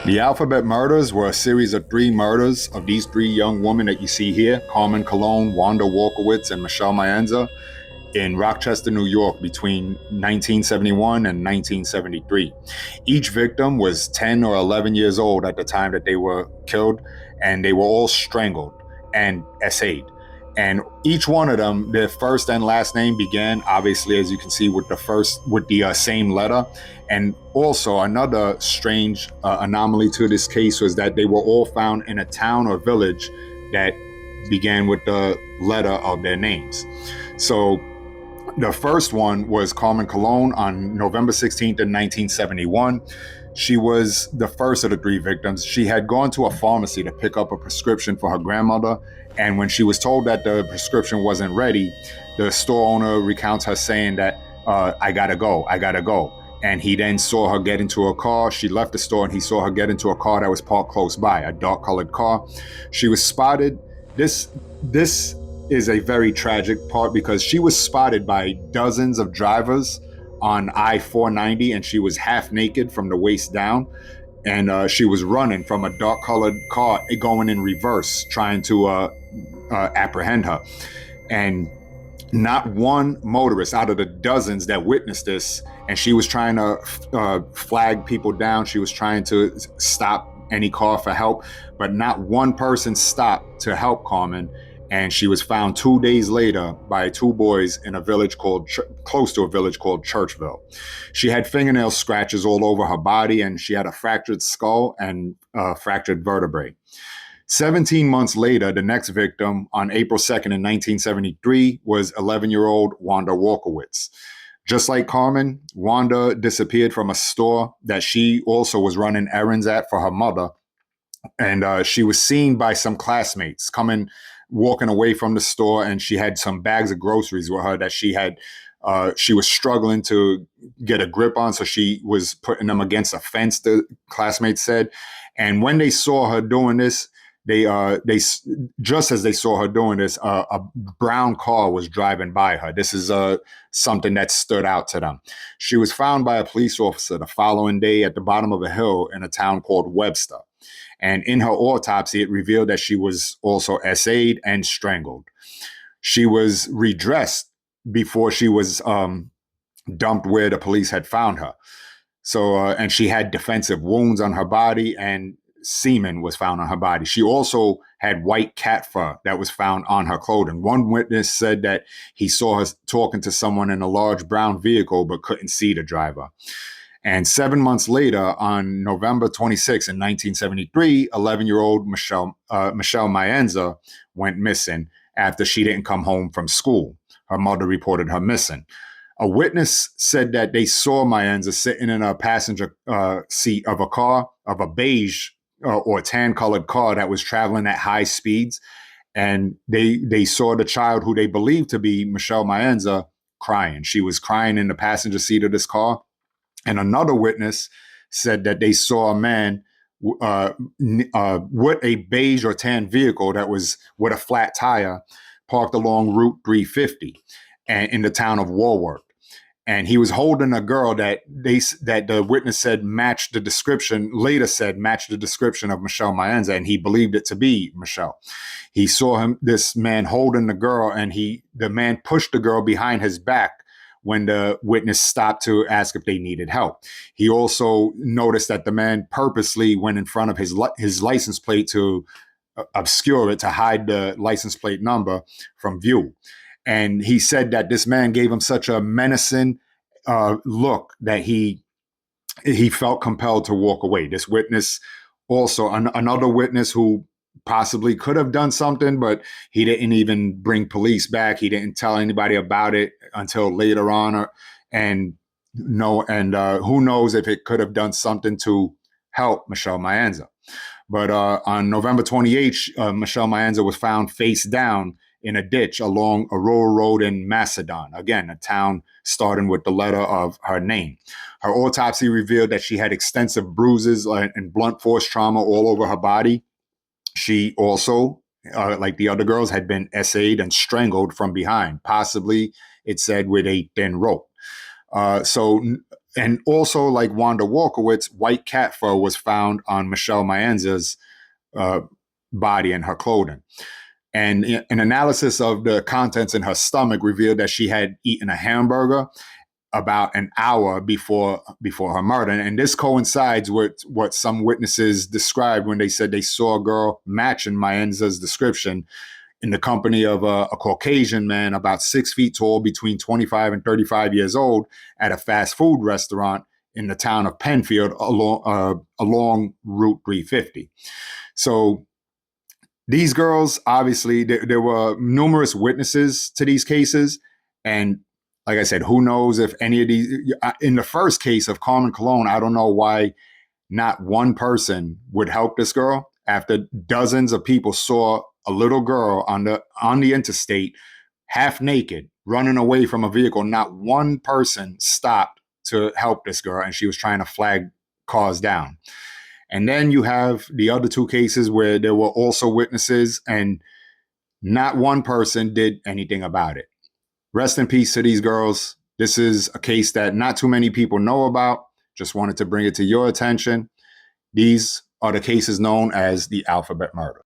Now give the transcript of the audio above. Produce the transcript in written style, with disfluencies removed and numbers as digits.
The Alphabet Murders were a series of three murders of these three young women that you see here, Carmen Cologne, Wanda Wolkowitz, and Michelle Maenza, in Rochester, New York between 1971 and 1973. Each victim was 10 or 11 years old at the time that they were killed, and they were all strangled and essayed. And each one of them, their first and last name began, obviously, as you can see, with the same letter. And also, another strange anomaly to this case was that they were all found in a town or village that began with the letter of their names. So the first one was Carmen Cologne on November 16th, 1971. She was the first of the three victims. She had gone to a pharmacy to pick up a prescription for her grandmother. And when she was told that the prescription wasn't ready, the store owner recounts her saying that, I gotta go, I gotta go. And he then saw her get into a car. She left the store and he saw her get into a car that was parked close by, a dark colored car. She was spotted. This is a very tragic part because she was spotted by dozens of drivers on I-490 and she was half naked from the waist down. And she was running from a dark colored car going in reverse, trying to apprehend her. And not one motorist out of the dozens that witnessed this, and she was trying to flag people down. She was trying to stop any call for help, but not one person stopped to help Carmen. And she was found 2 days later by two boys in a village close to a village called Churchville. She had fingernail scratches all over her body, and she had a fractured skull and fractured vertebrae. 17 months later, the next victim on April 2nd, in 1973 was 11-year-old Wanda Wolkowitz. Just like Carmen, Wanda disappeared from a store that she also was running errands at for her mother. And she was seen by some classmates walking away from the store, and she had some bags of groceries with her that she was struggling to get a grip on, so she was putting them against a fence, the classmates said. And when they saw her doing this, they just as they saw her doing this, a brown car was driving by her. This is something that stood out to them. She was found by a police officer the following day at the bottom of a hill in a town called Webster. And in her autopsy, it revealed that she was also essayed and strangled. She was redressed before she was dumped where the police had found her. So, and she had defensive wounds on her body, and semen was found on her body. She also had white cat fur that was found on her clothing. One witness said that he saw her talking to someone in a large brown vehicle but couldn't see the driver. And 7 months later, on November 26th, in 1973, 11-year-old Michelle Maenza went missing after she didn't come home from school. Her mother reported her missing. A witness said that they saw Maenza sitting in a passenger seat of a beige or tan-colored car that was traveling at high speeds. And they saw the child, who they believed to be Michelle Maenza, crying. She was crying in the passenger seat of this car. And another witness said that they saw a man with a beige or tan vehicle that was with a flat tire parked along Route 350 and in the town of Warwick. And he was holding a girl that the witness said matched the description, later said matched the description of Michelle Maenza, and he believed it to be Michelle. He saw this man holding the girl, and the man pushed the girl behind his back when the witness stopped to ask if they needed help. He also noticed that the man purposely went in front of his license plate to obscure it, to hide the license plate number from view. And he said that this man gave him such a menacing look that he felt compelled to walk away. This witness also, another witness who possibly could have done something, but he didn't even bring police back. He didn't tell anybody about it until later on. Who knows if it could have done something to help Michelle Maenza. But on November 28th, Michelle Maenza was found face down in a ditch along a rural road in Macedon, again, a town starting with the letter of her name. Her autopsy revealed that she had extensive bruises and blunt force trauma all over her body. She also, like the other girls, had been essayed and strangled from behind, possibly, it said, with a thin rope. So And also, like Wanda Walkowitz, white cat fur was found on Michelle Maenza's uh, body and her clothing. And an analysis of the contents in her stomach revealed that she had eaten a hamburger about an hour before her murder. And this coincides with what some witnesses described when they said they saw a girl matching Maenza's description in the company of a Caucasian man about 6 feet tall, between 25 and 35 years old, at a fast food restaurant in the town of Penfield along Route 350. So these girls, obviously, there were numerous witnesses to these cases. And like I said, who knows if any of these, in the first case of Carmen Colon, I don't know why not one person would help this girl after dozens of people saw a little girl on the interstate, half naked, running away from a vehicle. Not one person stopped to help this girl, and she was trying to flag cars down. And then you have the other two cases where there were also witnesses, and not one person did anything about it. Rest in peace to these girls. This is a case that not too many people know about. Just wanted to bring it to your attention. These are the cases known as the Alphabet Murder.